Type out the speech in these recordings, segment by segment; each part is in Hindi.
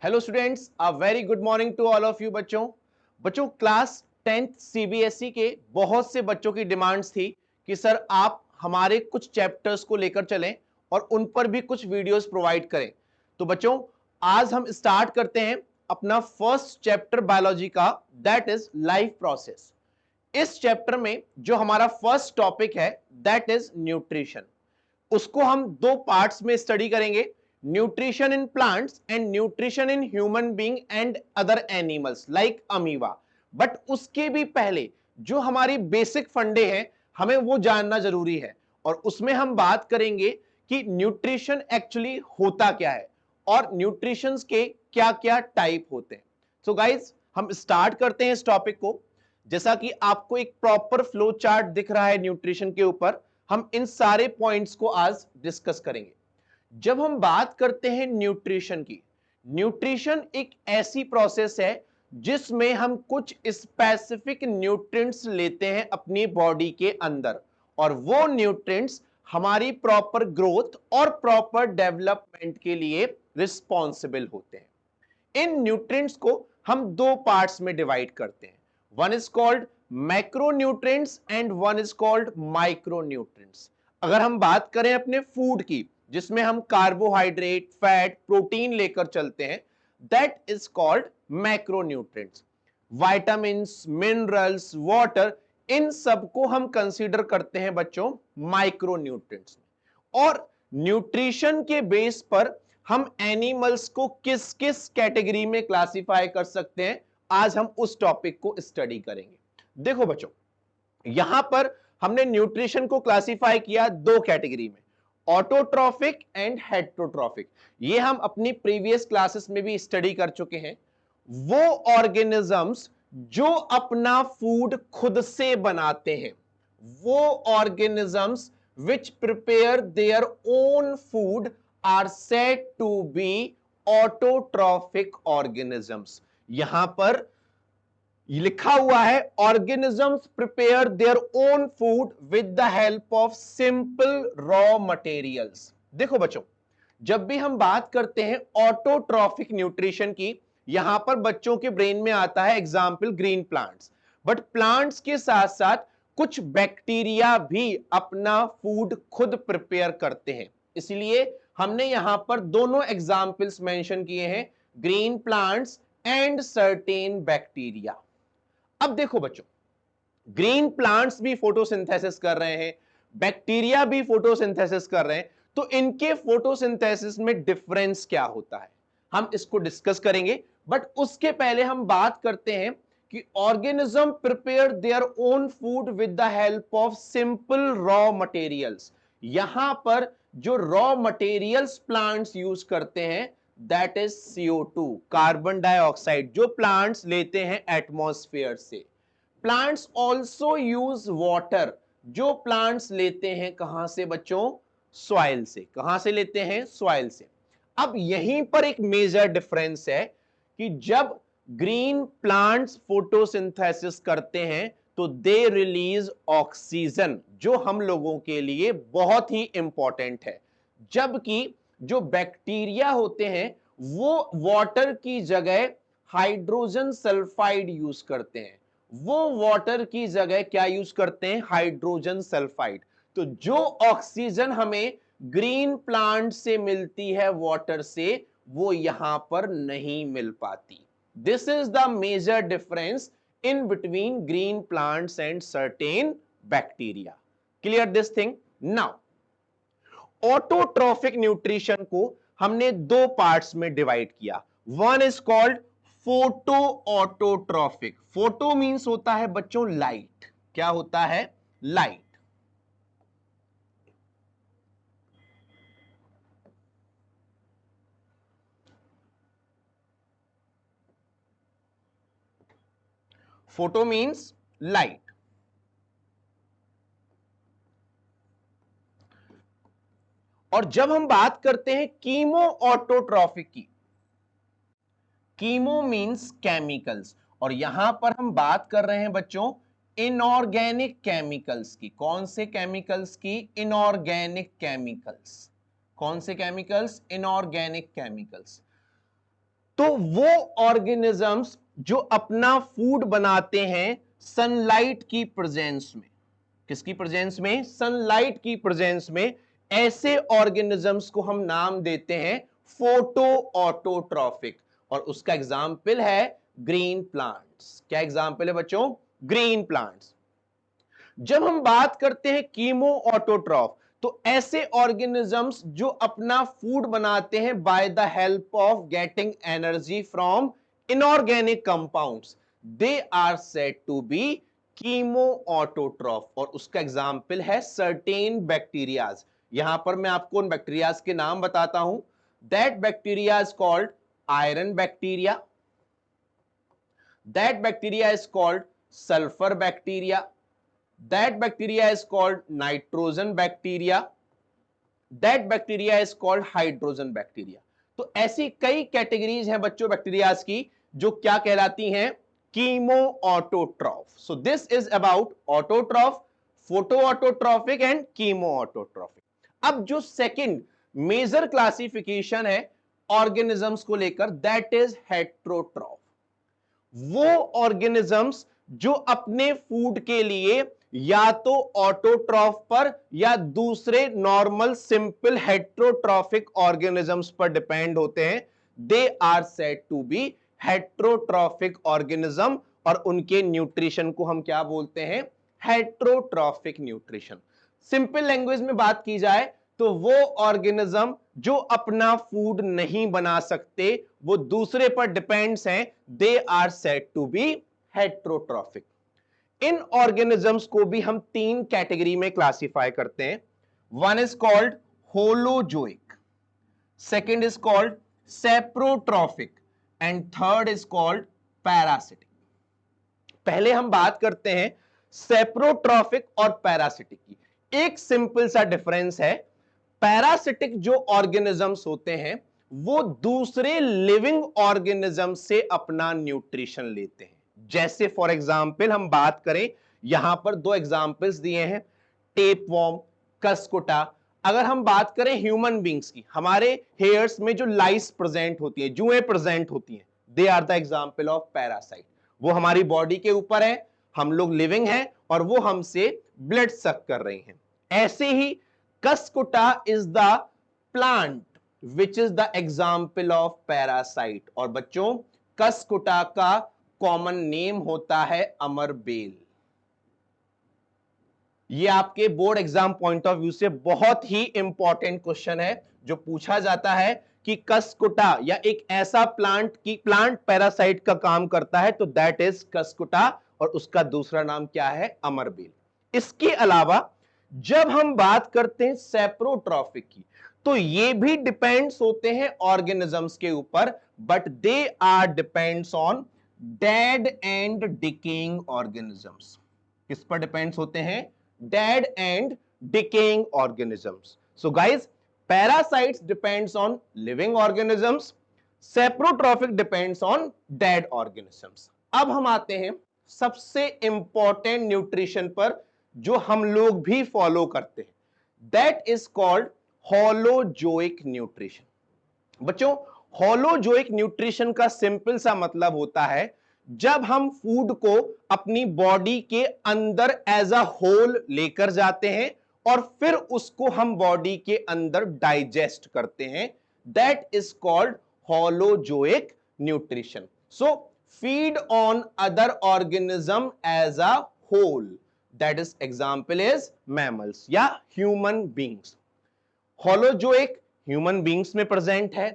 Hello students, a very good morning to all of you. बच्चों क्लास 10th सीबीएसई के बहुत से बच्चों की डिमांड्स थी कि सर आप हमारे कुछ चैप्टर्स को लेकर चलें और उन पर भी कुछ वीडियोस प्रोवाइड करें। तो बच्चों आज हम स्टार्ट करते हैं अपना फर्स्ट चैप्टर बायोलॉजी का, दैट इज लाइफ प्रोसेस। इस चैप्टर में जो हमारा फर्स्ट टॉपिक है दैट इज न्यूट्रिशन। उसको हम दो पार्ट्स में स्टडी करेंगे, nutrition in plants and nutrition in human being and other animals like amoeba. But उसके भी पहले जो हमारी बेसिक फंडे हैं हमें वो जानना जरूरी है, और उसमें हम बात करेंगे कि न्यूट्रिशन एक्चुअली होता क्या है और न्यूट्रिशन के क्या क्या टाइप होते हैं। सो गाइज हम स्टार्ट करते हैं इस टॉपिक को। जैसा कि आपको एक प्रॉपर फ्लो चार्ट दिख रहा है न्यूट्रिशन के ऊपर, हम इन सारे पॉइंट्स को आज डिस्कस करेंगे। जब हम बात करते हैं न्यूट्रिशन की, न्यूट्रिशन एक ऐसी प्रोसेस है जिसमें हम कुछ स्पेसिफिक न्यूट्रिएंट्स लेते हैं अपनी बॉडी के अंदर, और वो न्यूट्रिएंट्स हमारी प्रॉपर ग्रोथ और प्रॉपर डेवलपमेंट के लिए रिस्पॉन्सिबल होते हैं। इन न्यूट्रिएंट्स को हम दो पार्ट्स में डिवाइड करते हैं, one is called macronutrients and one is called micronutrients. अगर हम बात करें अपने फूड की, जिसमें हम कार्बोहाइड्रेट, फैट, प्रोटीन लेकर चलते हैं, that is called macronutrients. Vitamins, minerals, water, इन सबको हम कंसीडर करते हैं बच्चों माइक्रोन्यूट्रिएंट्स। और न्यूट्रिशन के बेस पर हम एनिमल्स को किस किस कैटेगरी में क्लासिफाई कर सकते हैं, आज हम उस टॉपिक को स्टडी करेंगे। देखो बच्चों, यहां पर हमने न्यूट्रिशन को क्लासिफाई किया दो कैटेगरी में, ऑटोट्रॉफिक एंड हेट्रोट्रॉफिक। ये हम अपनी प्रीवियस क्लासेस में भी स्टडी कर चुके हैं। वो ऑर्गेनिजम्स जो अपना फूड खुद से बनाते हैं, वो organisms which prepare their own food are said to be autotrophic organisms। यहां पर लिखा हुआ है organisms prepare their own food with the help of simple raw materials। देखो बच्चों, जब भी हम बात करते हैं ऑटोट्रॉफिक न्यूट्रिशन की, यहां पर बच्चों के ब्रेन में आता है example green plants. But plants के साथ साथ कुछ बैक्टीरिया भी अपना फूड खुद प्रिपेयर करते हैं, इसलिए हमने यहां पर दोनों एग्जाम्पल्स मेंशन किए हैं, green plants and certain bacteria. अब देखो बच्चों, ग्रीन प्लांट्स भी फोटोसिंथेसिस कर रहे हैं, बैक्टीरिया भी फोटोसिंथेसिस कर रहे हैं, तो इनके फोटोसिंथेसिस में डिफरेंस क्या होता है हम इसको डिस्कस करेंगे। बट उसके पहले हम बात करते हैं कि organism prepare their own food with the help of simple raw materials. यहां पर जो रॉ मटेरियल्स प्लांट्स यूज करते हैं that is CO2, carbon dioxide, जो प्लांट्स लेते हैं एटमॉस्फेयर से। प्लांट्स ऑल्सो यूज वाटर, जो प्लांट्स लेते हैं कहां से बच्चों, सॉइल से। कहां से लेते हैं, सॉइल से। अब यहीं पर एक मेजर डिफरेंस है कि जब ग्रीन प्लांट्स फोटोसिंथेसिस करते हैं तो दे रिलीज ऑक्सीजन, जो हम लोगों के लिए बहुत ही इंपॉर्टेंट है, जबकि जो बैक्टीरिया होते हैं वो वाटर की जगह हाइड्रोजन सल्फाइड यूज करते हैं। वो वाटर की जगह क्या यूज करते हैं, हाइड्रोजन सल्फाइड। तो जो ऑक्सीजन हमें ग्रीन प्लांट से मिलती है वाटर से, वो यहां पर नहीं मिल पाती। This is the major difference in between green plants and certain bacteria. Clear this thing now. Autotrophic nutrition को हमने दो पार्ट्स में डिवाइड किया, one is called photo autotrophic. Photo means होता है बच्चों लाइट। क्या होता है, लाइट। Photo means light. और जब हम बात करते हैं कीमो ऑटोट्रॉफिक की, कीमो मींस केमिकल्स, और यहां पर हम बात कर रहे हैं बच्चों इनऑर्गेनिक केमिकल्स की। कौन से केमिकल्स की, इनऑर्गेनिक केमिकल्स। कौन से केमिकल्स, इनऑर्गेनिक केमिकल्स। तो वो ऑर्गेनिजम्स जो अपना फूड बनाते हैं सनलाइट की प्रेजेंस में, किसकी प्रेजेंस में? सनलाइट की प्रेजेंस में। ऐसे ऑर्गेनिजम्स को हम नाम देते हैं फोटो ऑटोट्रॉफिक, और उसका एग्जाम्पल है ग्रीन प्लांट्स। क्या एग्जाम्पल है बच्चों? Green plants. जब हम बात करते हैं कीमो ऑटोट्रॉफ, तो ऐसे ऑर्गेनिजम्स जो अपना फूड बनाते हैं by the help of getting energy from inorganic compounds, they are said to be chemo autotroph, और उसका एग्जाम्पल है सर्टेन बैक्टीरियाज। यहां पर मैं आपको उन बैक्टीरियाज के नाम बताता हूं। That bacteria is called iron bacteria, that bacteria is called sulphur bacteria, that bacteria is called nitrogen bacteria, that bacteria is called hydrogen bacteria। तो ऐसी कई कैटेगरीज हैं बच्चों बैक्टीरियाज की जो क्या कहलाती हैं? Chemo autotroph. So this is about autotroph, photo autotrophic and chemo autotrophic. अब जो सेकंड मेजर क्लासिफिकेशन है ऑर्गेनिजम्स को लेकर, दैट इज हेट्रोट्रॉफ। वो ऑर्गेनिजम्स जो अपने फूड के लिए या तो ऑटोट्रॉफ पर या दूसरे नॉर्मल सिंपल हेट्रोट्रॉफिक ऑर्गेनिजम्स पर डिपेंड होते हैं, they are said to be heterotrophic organism, और उनके न्यूट्रिशन को हम क्या बोलते हैं? Heterotrophic nutrition. सिंपल लैंग्वेज में बात की जाए तो वो ऑर्गेनिज्म जो अपना फूड नहीं बना सकते, वो दूसरे पर डिपेंड्स हैं, they are said to be heterotrophic. इन ऑर्गेनिजम्स को भी हम तीन कैटेगरी में क्लासिफाई करते हैं। One is called holozoic, second is called saprotrophic, and third is called parasitic. पहले हम बात करते हैं सेप्रोट्रॉफिक और पैरासिटिक की। एक सिंपल सा डिफरेंस है, पैरासिटिक जो ऑर्गेनिजम्स होते हैं वो दूसरे लिविंग ऑर्गेनिज्म से अपना न्यूट्रिशन लेते हैं। जैसे फॉर एग्जांपल हम बात करें, यहां पर दो एग्जांपल्स दिए हैं, टेपवॉर्म, कसकुटा। अगर हम बात करें ह्यूमन बींग्स की, हमारे हेयर्स में जो लाइस प्रेजेंट होती है, जुएं प्रेजेंट होती हैं, they are the example of parasite. वो हमारी बॉडी के ऊपर है, हम लोग लिविंग हैं और वो हमसे ब्लड सक कर रही हैं। ऐसे ही कसकुटा is the plant which is the example of parasite। और बच्चों कसकुटा का कॉमन नेम होता है अमरबेल। ये आपके board exam point of view से बहुत ही इंपॉर्टेंट क्वेश्चन है, जो पूछा जाता है कि कसकुटा या एक ऐसा प्लांट पैरासाइट का काम करता है, तो दैट इज कसकुटा, और उसका दूसरा नाम क्या है? अमरबेल। इसके अलावा जब हम बात करते हैं सेप्रोट्रॉफिक की, तो ये भी डिपेंड्स होते हैं ऑर्गेनिजम्स के ऊपर, but they are depends on dead and decaying organisms. किस पर डिपेंड्स होते हैं? Dead and decaying organisms. So guys, parasites depends on living organisms, saprotrophic depends on dead organisms. अब हम आते हैं सबसे इंपॉर्टेंट न्यूट्रिशन पर जो हम लोग भी फॉलो करते हैं, that is called holozoic nutrition. बच्चों होलोजोइक न्यूट्रिशन का सिंपल सा मतलब होता है, जब हम फूड को अपनी बॉडी के अंदर एज अ होल लेकर जाते हैं और फिर उसको हम बॉडी के अंदर डाइजेस्ट करते हैं, that is called holozoic nutrition. So feed on other organism as a whole, that is example is mammals या human beings। Holozoic human beings में प्रेजेंट है,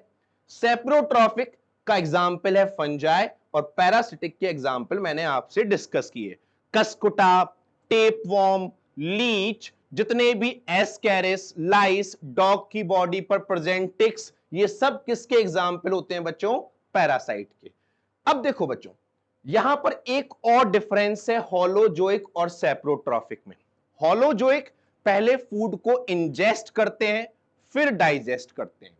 सेप्रोट्रॉफिक का एग्जाम्पल है फंजाई, और पैरासिटिक के एग्जाम्पल मैंने आपसे डिस्कस किए, कसकुटा, टेपवॉर्म, लीच, जितने भी एस्कैरिस, लाइस, डॉग की बॉडी पर प्रेजेंट टिक्स, ये सब किसके एग्जाम्पल होते हैं बच्चों? पैरासाइट के। अब देखो बच्चों, यहां पर एक और डिफरेंस है होलोजोइक और सेप्रोट्रॉफिक में। होलोजोइक पहले फूड को इंजेस्ट करते हैं फिर डाइजेस्ट करते हैं,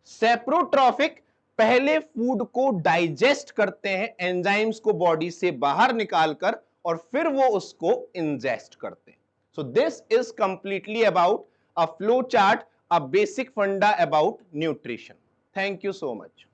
सेप्रोट्रॉफिक पहले फूड को डाइजेस्ट करते हैं एंजाइम्स को बॉडी से बाहर निकालकर, और फिर वो उसको इंजेस्ट करते हैं। So this is completely about a flow chart, a basic फंडा about nutrition. Thank you so much.